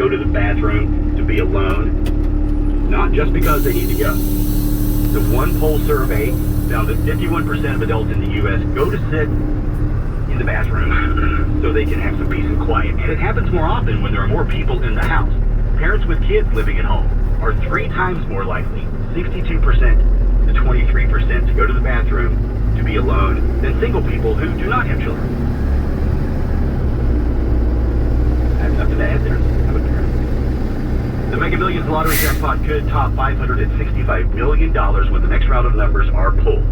go to the bathroom, to be alone, not just because they need to go. The one poll survey found that 51% of adults in the U.S. go to sit in the bathroom so they can have some peace and quiet. And it happens more often when there are more people in the house. Parents with kids living at home are 3 times more likely, 62% to 23%, to go to the bathroom, to be alone, than single people who do not have children. I have nothing to add there. I'm a parent. The Mega Millions lottery jackpot could top $565 million when the next round of numbers are pulled.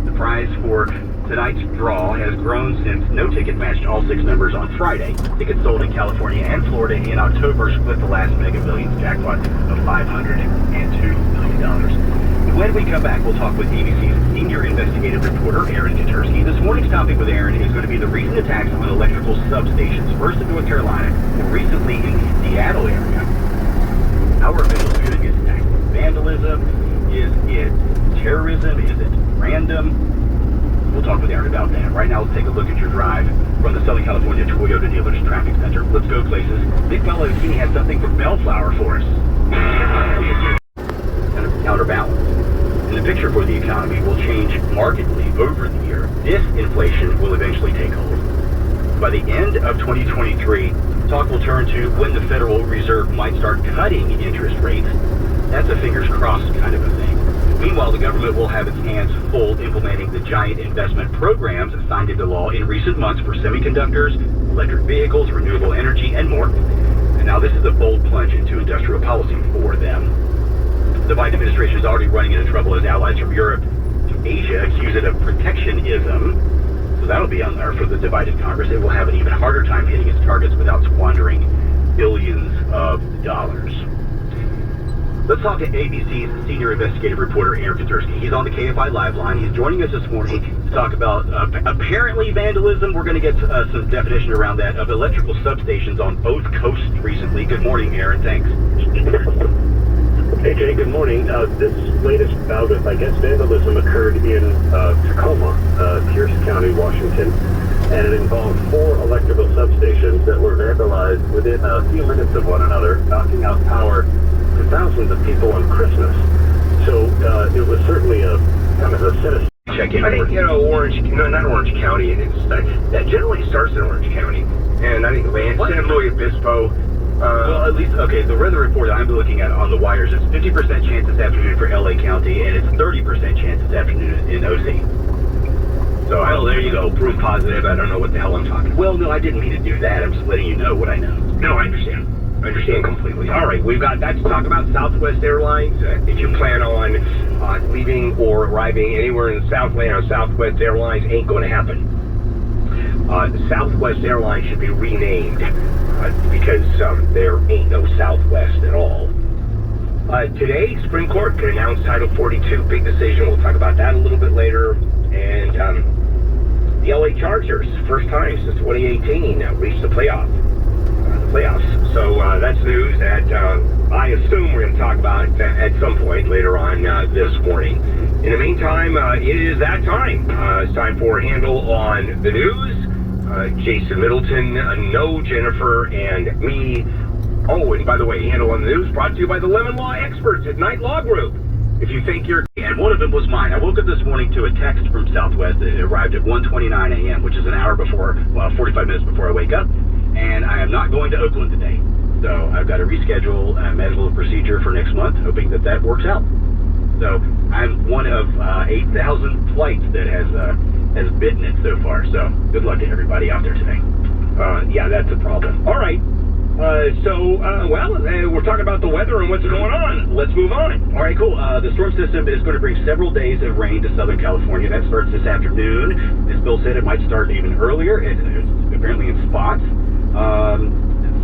The prize for tonight's draw has grown since no ticket matched all 6 numbers on Friday. Tickets sold in California and Florida in October split the last Mega Millions jackpot of $502 million. When we come back, we'll talk with ABC's senior investigative reporter, Aaron Katursky. This morning's topic with Aaron is going to be the recent attacks on electrical substations, first in North Carolina, more recently in the Seattle area. How are officials viewing these attacks? Vandalism? Is it terrorism? Is it random? We'll talk with Aaron about that. Right now, let's take a look at your drive from the Southern California Toyota Dealers Traffic Center. Let's go places. Big Bello Key has something from Bellflower for us. Kind of counterbalance. And the picture for the economy will change markedly over the year. Disinflation will eventually take hold. By the end of 2023, talk will turn to when the Federal Reserve might start cutting interest rates. That's a fingers crossed kind of a thing. Meanwhile, the government will have its hands full implementing the giant investment programs signed into law in recent months for semiconductors, electric vehicles, renewable energy, and more. And now this is a bold plunge into industrial policy for them. The Biden administration is already running into trouble as allies from Europe to Asia accuse it of protectionism. So that'll be on there for the divided Congress. It will have an even harder time hitting its targets without squandering billions of dollars. Let's talk to ABC's senior investigative reporter, Aaron Katursky. He's on the KFI Live line. He's joining us this morning to talk about apparently vandalism. We're going to get some definition around that of electrical substations on both coasts recently. Good morning, Aaron. Thanks. Hey, Jay. Good morning. This latest bout of, I guess, vandalism occurred in Tacoma, Pierce County, Washington, and it involved 4 electrical substations that were vandalized within a few minutes of one another, knocking out power to thousands of people on Christmas. So it was certainly a kind of a sinister Check-in. I think, not Orange County. That generally starts in Orange County. And I think San Luis Obispo. Well, at least, okay, the weather report I'm looking at on the wires is 50% chance this afternoon for LA County, and it's 30% chance this afternoon in OC. So, well, there you go, proof positive. I don't know what the hell I'm talking about. Well, no, I didn't mean to do that. I'm just letting you know what I know. No, I understand. I understand completely. All right, we've got that to talk about. Southwest Airlines. If you plan on leaving or arriving anywhere in the Southland on Southwest Airlines, ain't going to happen. Southwest Airlines should be renamed because there ain't no Southwest at all. Today, Supreme Court can announce Title 42, big decision. We'll talk about that a little bit later. And the LA Chargers, first time since 2018, reached the playoffs. So that's news that I assume we're going to talk about at some point later on this morning. In the meantime, it is that time. It's time for a handle on the news. Jason Middleton, No Jennifer, and me. Oh, and by the way, handle on the news brought to you by the Lemon Law experts at Knight Law Group. If you think you're... And one of them was mine. I woke up this morning to a text from Southwest that arrived at 1:29 a.m., which is an hour before, 45 minutes before I wake up. And I am not going to Oakland today. So I've got to reschedule a medical procedure for next month, hoping that works out. So I'm one of 8,000 flights that has bitten it so far. So good luck to everybody out there today. Yeah, that's a problem. All right. We're talking about the weather and what's going on. Let's move on. All right, cool. The storm system is going to bring several days of rain to Southern California. That starts this afternoon. As Bill said, it might start even earlier. It's apparently in spots.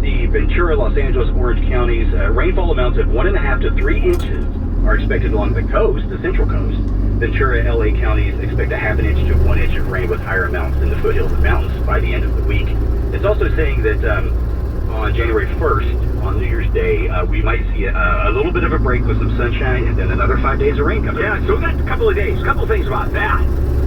The Ventura, Los Angeles, Orange counties, rainfall amounts of 1.5 to 3 inches are expected along the coast, the central coast. Ventura, LA counties expect a 1/2 inch to 1 inch of rain with higher amounts in the foothills and mountains by the end of the week. It's also saying that on January 1st, on New Year's Day, we might see a little bit of a break with some sunshine and then another 5 days of rain coming. Yeah, so we got a couple of days. A couple of things about that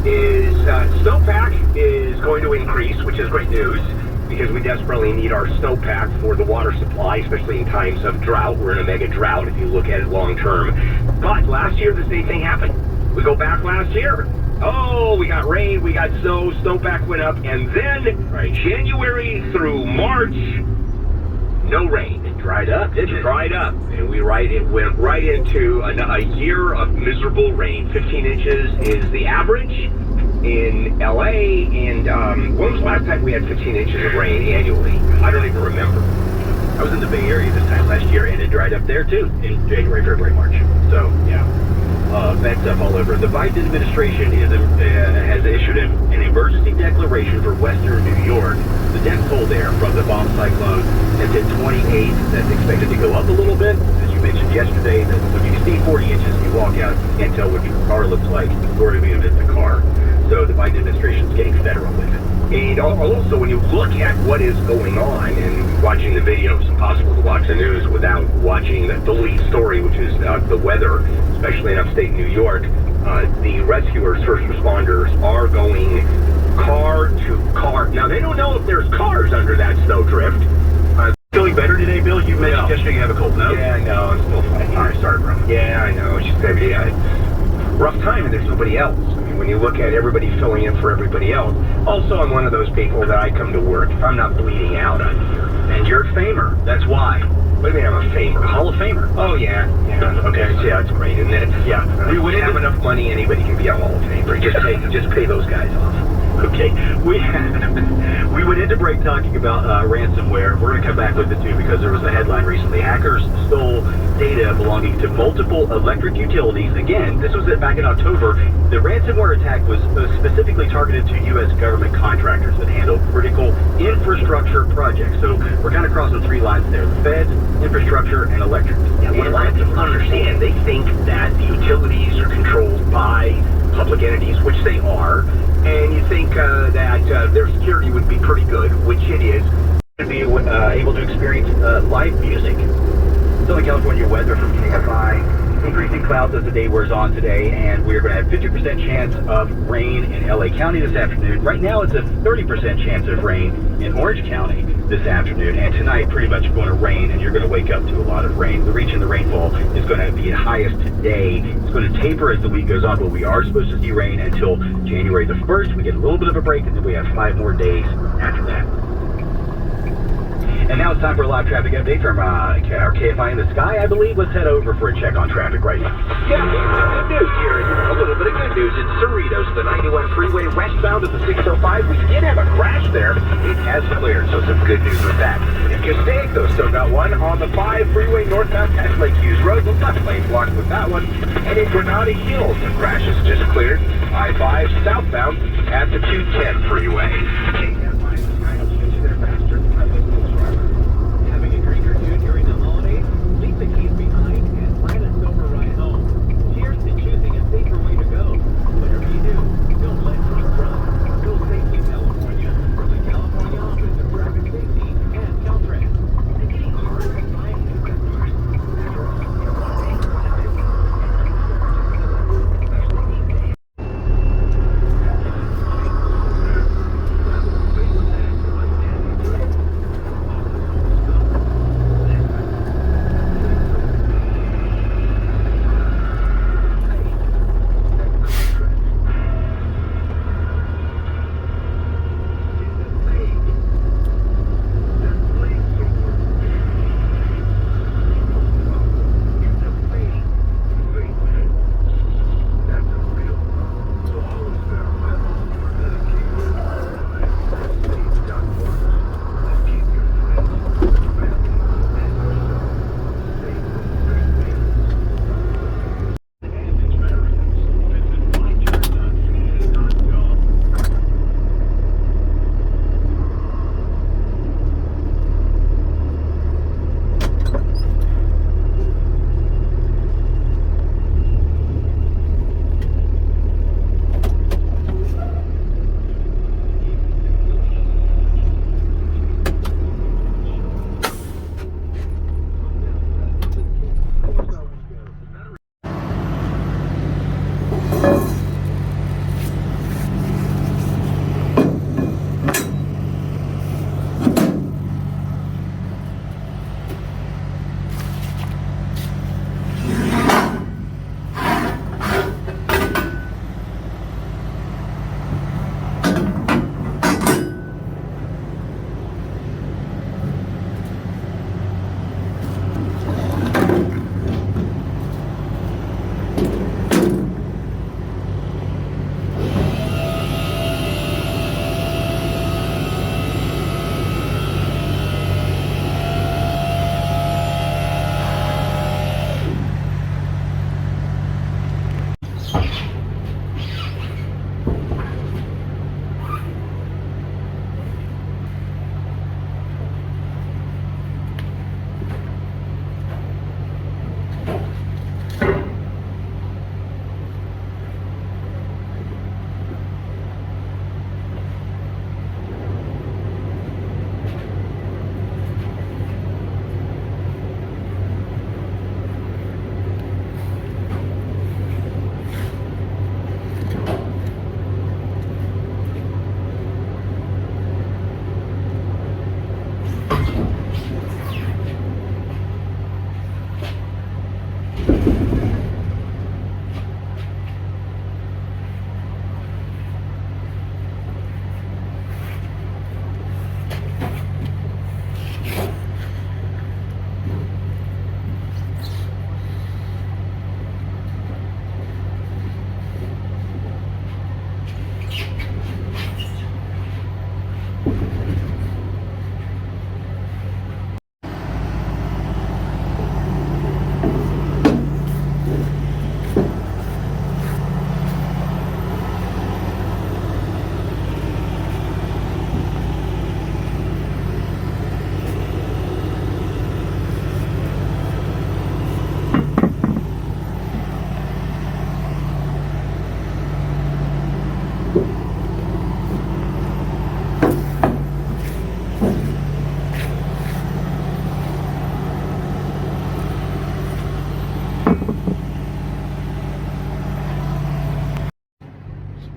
is snowpack is going to increase, which is great news. because we desperately need our snowpack for the water supply, especially in times of drought. We're in a mega drought if you look at it long term. But last year, the same thing happened. We go back last year. Oh, we got rain, we got snow, snowpack went up, and then January through March, no rain. It dried up, didn't it? Dried up, and it went right into a year of miserable rain. 15 inches is the average in LA, and when was the last time we had 15 inches of rain annually? I don't even remember. I was in the Bay Area this time last year, and it dried up there too in January, February, March. So, yeah. Bad stuff all over. The Biden administration has issued an emergency declaration for western New York. The depth toll there from the bomb cyclone has hit 28. That's expected to go up a little bit. As you mentioned yesterday, that when you see 40 inches and you walk out, you can't tell what your car looks like or even if it's a car. So the Biden administration is getting federal with it. And also, when you look at what is going on and watching the video, it's impossible to watch the news without watching the lead story, which is the weather, especially in upstate New York. The rescuers, first responders, are going car to car. Now, they don't know if there's cars under that snowdrift. Feeling better today, Bill? You mentioned yesterday you have a cold nose. Yeah, I know. I'm still fighting. All right, sorry, bro. Yeah, I know. It's just going to be a rough time, and there's nobody else. I mean, when you look at everybody filling in for everybody else. Also, I'm one of those people that I come to work. If I'm not bleeding out, I'm here. And you're a famer. That's why. What do you mean I'm a famer? A Hall of Famer. Oh, yeah. Okay. Yeah, it's great, isn't it? Yeah. We would have enough money, anybody can be a Hall of Famer. Just pay those guys off. Okay, we went into break talking about ransomware. We're going to come back with it too because there was a headline recently. Hackers stole data belonging to multiple electric utilities. Again, this was back in October. The ransomware attack was specifically targeted to U.S. government contractors that handle critical infrastructure projects. So we're kind of crossing three lines there: the feds, infrastructure, and electric. Yeah, what a lot of people don't understand, they think that the utilities are controlled by public entities, which they are, and you think that their security would be pretty good, which it is. To be able to experience live music. Southern California weather from KFI. Increasing clouds as the day wears on today, and we're going to have 50% chance of rain in LA County this afternoon. Right now, it's a 30% chance of rain in Orange County this afternoon, and tonight pretty much going to rain, and you're going to wake up to a lot of rain. The reach in the rainfall is going to be highest today. It's going to taper as the week goes on, but we are supposed to see rain until January the 1st. We get a little bit of a break, and then we have 5 more days after that. And now it's time for a live traffic update from our KFI in the Sky, I believe. Let's head over for a check on traffic right now. Yeah, good news here. A little bit of good news. It's Cerritos, the 91 freeway westbound at the 605. We did have a crash there. It has cleared, so some good news with that. In Castaic, still got one on the 5 freeway northbound past Lake Hughes Road. The left lane blocked with that one. And in Granada Hills, the crash is just cleared. I-5 southbound at the 210 freeway.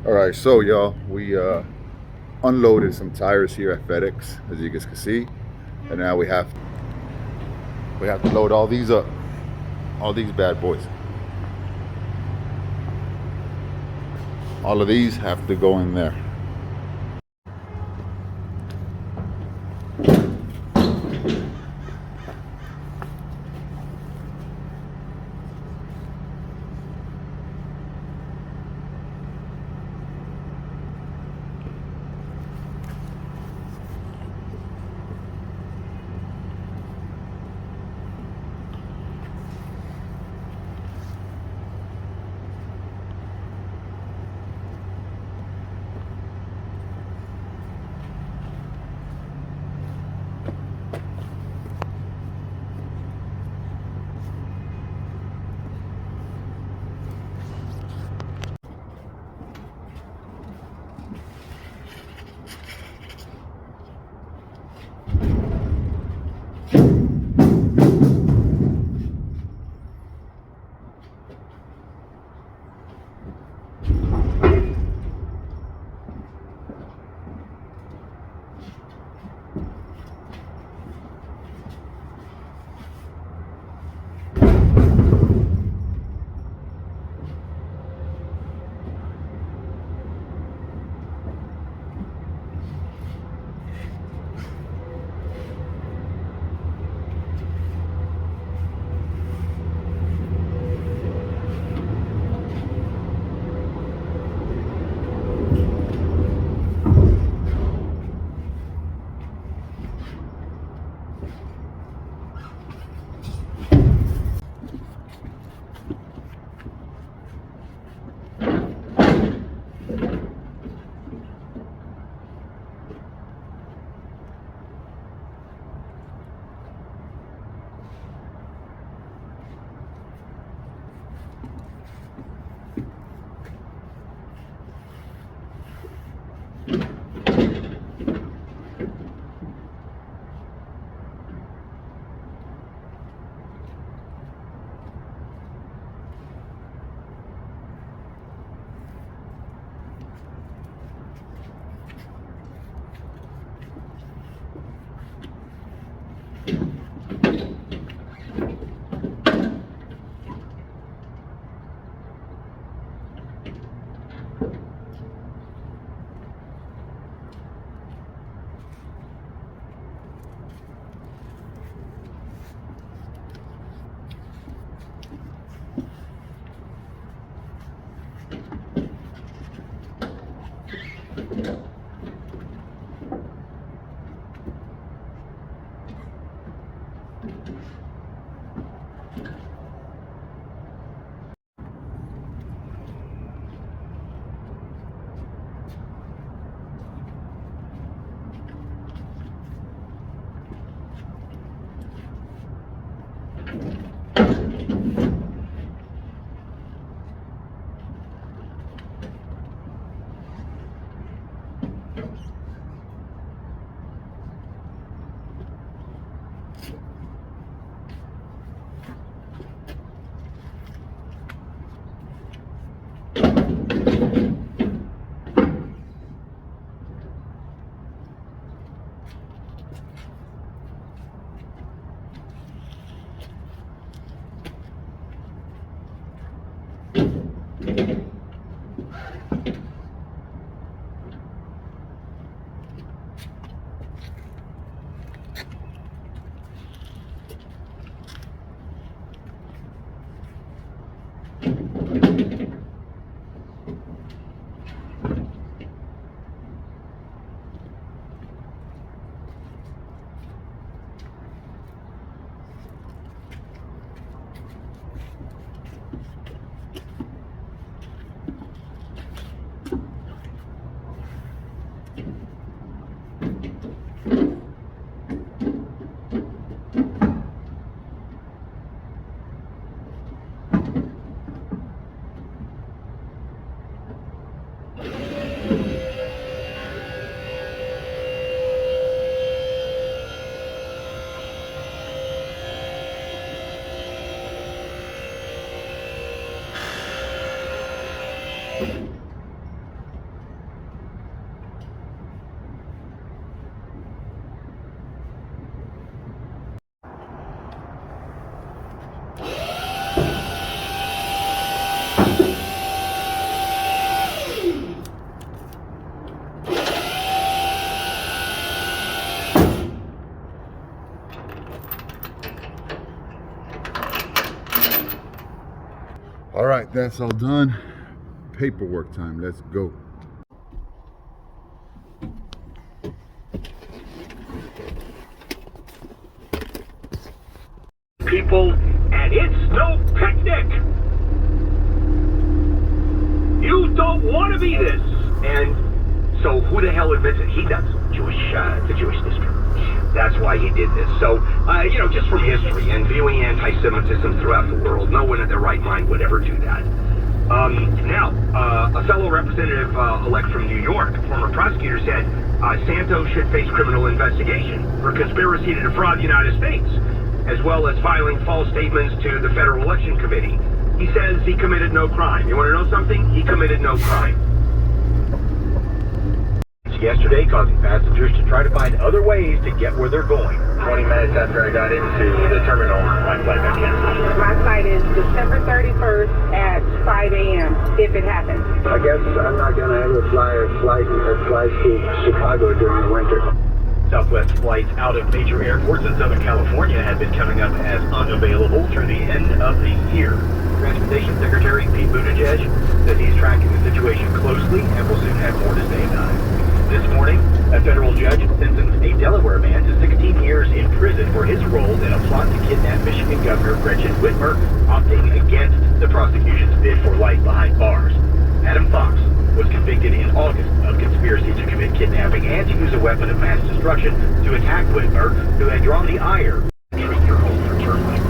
All right, so y'all, we unloaded some tires here at FedEx, as you guys can see, and now we have to load all these up, all these bad boys. All of these have to go in there. All right, that's all done. Paperwork time. Let's go. People, and it's no picnic. You don't want to be this. And so who the hell admits it? He does. The Jewish district. That's why he did this. So, just from history and viewing anti-Semitism throughout the world, no one in their right mind would ever do that. Now, a fellow representative elect from New York, former prosecutor, said Santos should face criminal investigation for conspiracy to defraud the United States, as well as filing false statements to the Federal Election Committee. He says he committed no crime. You want to know something? He committed no crime. Yesterday, causing passengers to try to find other ways to get where they're going. 20 minutes after I got into the terminal, my flight got canceled. My flight is December 31st at 5 a.m. if it happens. I guess I'm not going to ever fly a flight that flies to Chicago during the winter. Southwest flights out of major airports in Southern California have been coming up as unavailable through the end of the year. Transportation Secretary Pete Buttigieg says he's tracking the situation closely and will soon have more to say about it. This morning, a federal judge sentenced a Delaware man to 16 years in prison for his role in a plot to kidnap Michigan Governor Gretchen Whitmer, opting against the prosecution's bid for life behind bars. Adam Fox was convicted in August of conspiracy to commit kidnapping and to use a weapon of mass destruction to attack Whitmer, who had drawn the ire. Treat your home for termites.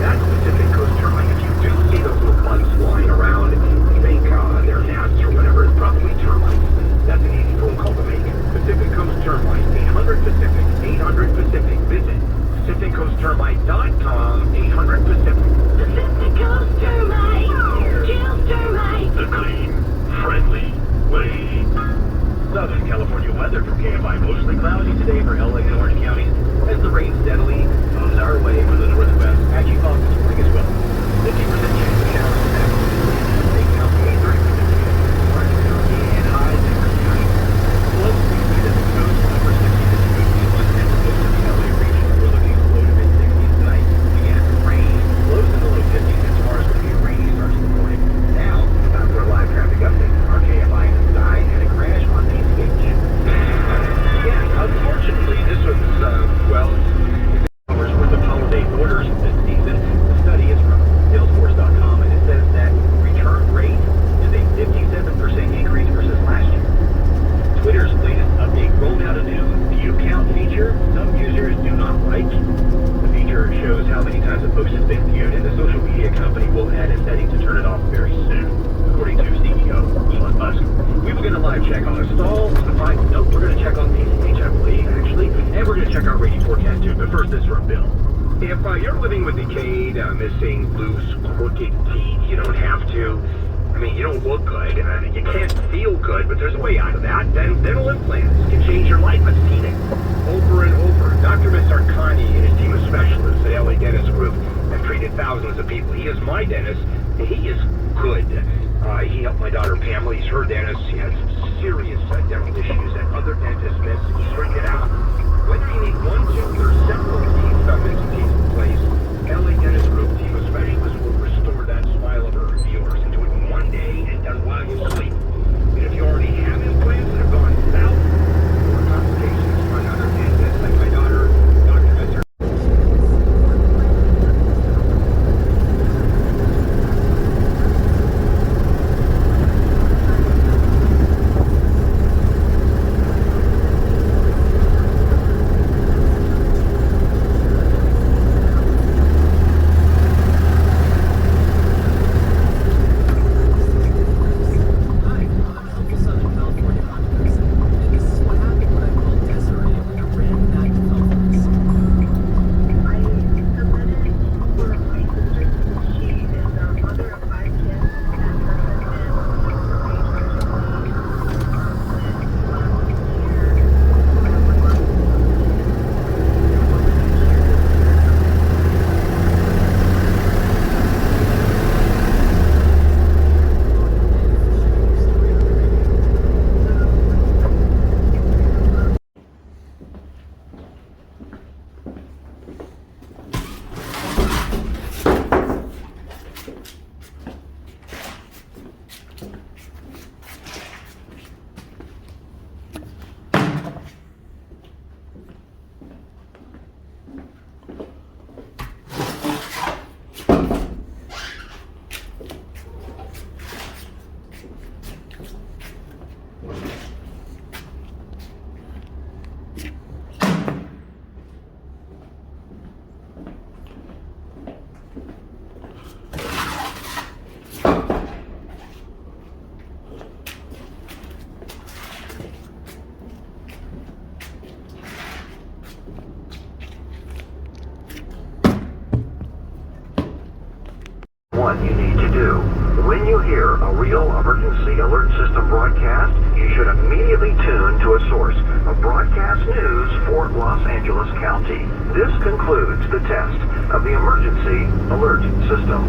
That's Pacific Coast termite. If you do see those little bugs flying around, you think they're gnats or whatever, it's probably termites. That's an easy phone call to make. Pacific Coast Termite, 800-PACIFIC, 800-PACIFIC. Visit PacificCoastTermite.com, 800-PACIFIC. Pacific Coast Termite, kills termites. The clean, friendly way. Southern California weather from KFI. Mostly cloudy today for LA and Orange counties as the rain steadily moves our way from the northwest. Patchy fog this morning as well. 50% chance of showers in Sacramento. Lake County, 30% chance. Orange County and highs in Orange County. Close to the coast, upper 60s to 61 and most of the LA region. We're looking at low to mid-60s tonight. Again, rain. Lows in the low 50s as far as going to be rainy starts in the morning. Now, time for a live traffic update. Our KFI in the sky and a crash on PCH. Yeah, unfortunately, this was, hours worth of holiday orders this season. The study is from Salesforce.com, and it says that return rate is a 57% increase versus last year. Twitter's latest update rolled out a new view count feature some users do not like. The feature shows how many times a post has been viewed, and the social media company will add a setting to turn it off very soon, according to CEO Elon Musk. We were going to live check on a stall on the pipe. Nope, we're going to check on PCH, I believe, actually. And we're going to check our rating forecast, too. But first, this from Bill. If you're living with decayed, missing, loose, crooked teeth, you don't have to. I mean, you don't look good. You can't feel good, but there's a way out of that. Dental implants can change your life. I've seen it over and over. Dr. Misarkani and his team of specialists at LA Dentist Group have treated thousands of people. He is my dentist, and he is good. He helped my daughter Pamela. He's her dentist. He had some serious dental issues that other dentists miss. He straightened it out. Whether you need one tooth or several teeth, missing teeth in place, LA Dentist Group team of specialists will restore that smile of yours and do it in one day and done while you sleep. And if you already have implants that have gone south, or consultations for another dentist like my daughter, Dr. Mr. what you need to do. When you hear a real emergency alert system broadcast, you should immediately tune to a source of broadcast news for Los Angeles County. This concludes the test of the emergency alert system.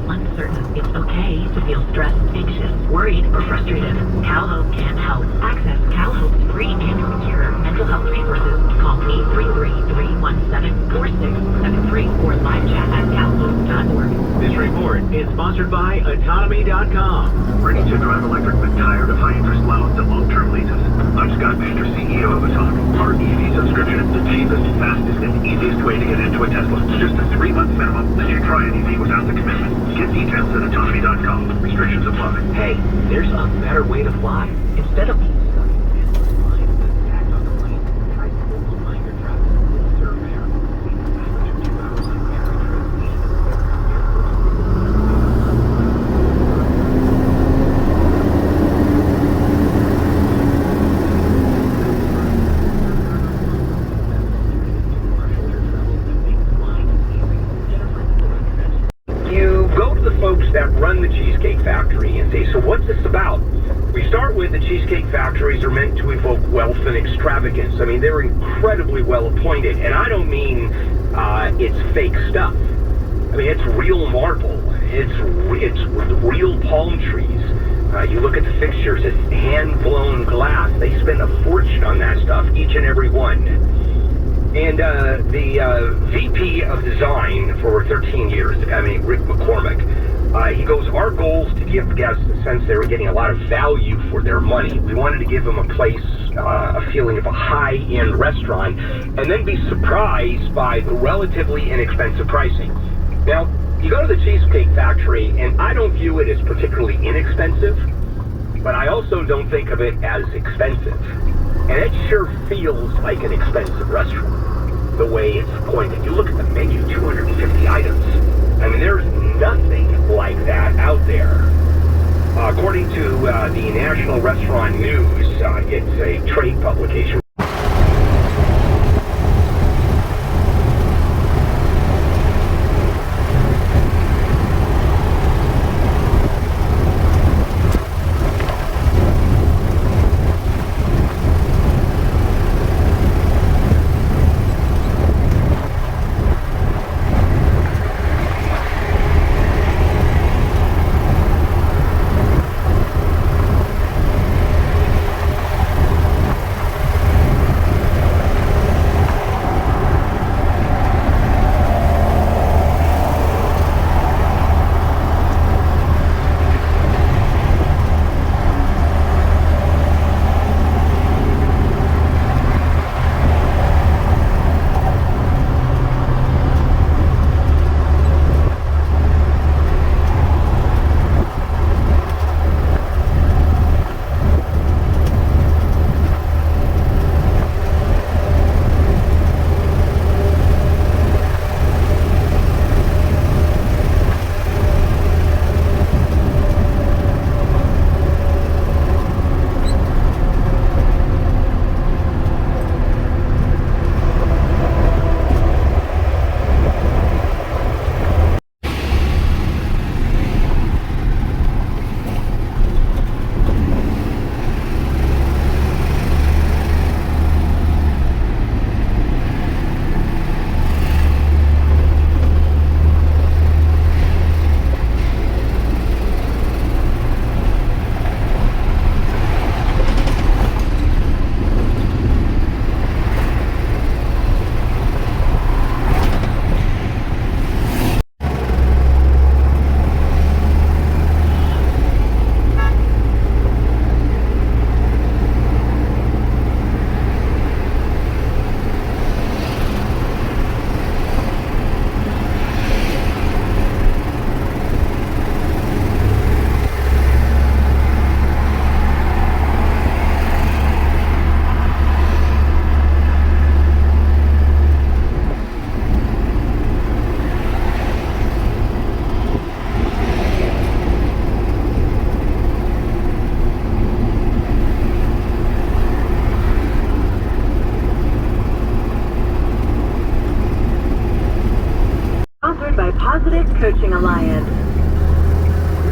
Uncertain. It's okay to feel stressed, anxious, worried, or frustrated. CalHope can help. Access CalHope's free and secure mental health resources. Call 833-317-4673 or live chat at calhope.org. This report is sponsored by Autonomy.com. Ready to drive electric but tired of high-interest loans and long-term leases? I'm Scott Major, CEO of Autonomy. Our EV subscription is the cheapest, fastest, and easiest way to get into a Tesla. Just a 3-month minimum lets you try an EV without the commitment. Get details at Autonomy.com. Restrictions apply. Hey, there's a better way to fly. Instead of that run the Cheesecake Factory and say, so what's this about? We start with the Cheesecake Factories are meant to evoke wealth and extravagance. I mean, they're incredibly well appointed, and I don't mean it's fake stuff. I mean, it's real marble. It's real palm trees. You look at the fixtures, it's hand-blown glass. They spend a fortune on that stuff, each and every one. And the VP of design for 13 years, the guy named Rick McCormick, he goes, our goal is to give guests a sense they were getting a lot of value for their money. We wanted to give them a place, a feeling of a high-end restaurant, and then be surprised by the relatively inexpensive pricing. Now, you go to the Cheesecake Factory, and I don't view it as particularly inexpensive, but I also don't think of it as expensive. And it sure feels like an expensive restaurant, the way it's appointed. You look at the menu, 250 items. I mean, there's nothing like that out there. According to the National Restaurant News, it's a trade publication. Coaching Alliance.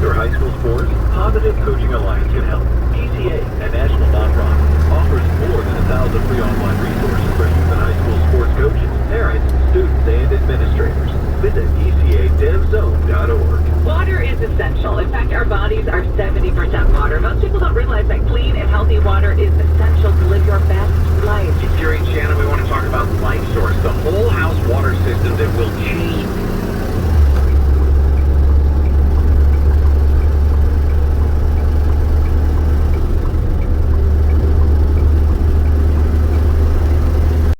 Your high school sports? Positive Coaching Alliance can help. PTA, a national nonprofit, offers more than 1,000 free online resources for youth and high school sports coaches, parents, students, and administrators. Visit PCADevZone.org. Water is essential. In fact, our bodies are 70% water. Most people don't realize that clean and healthy water is essential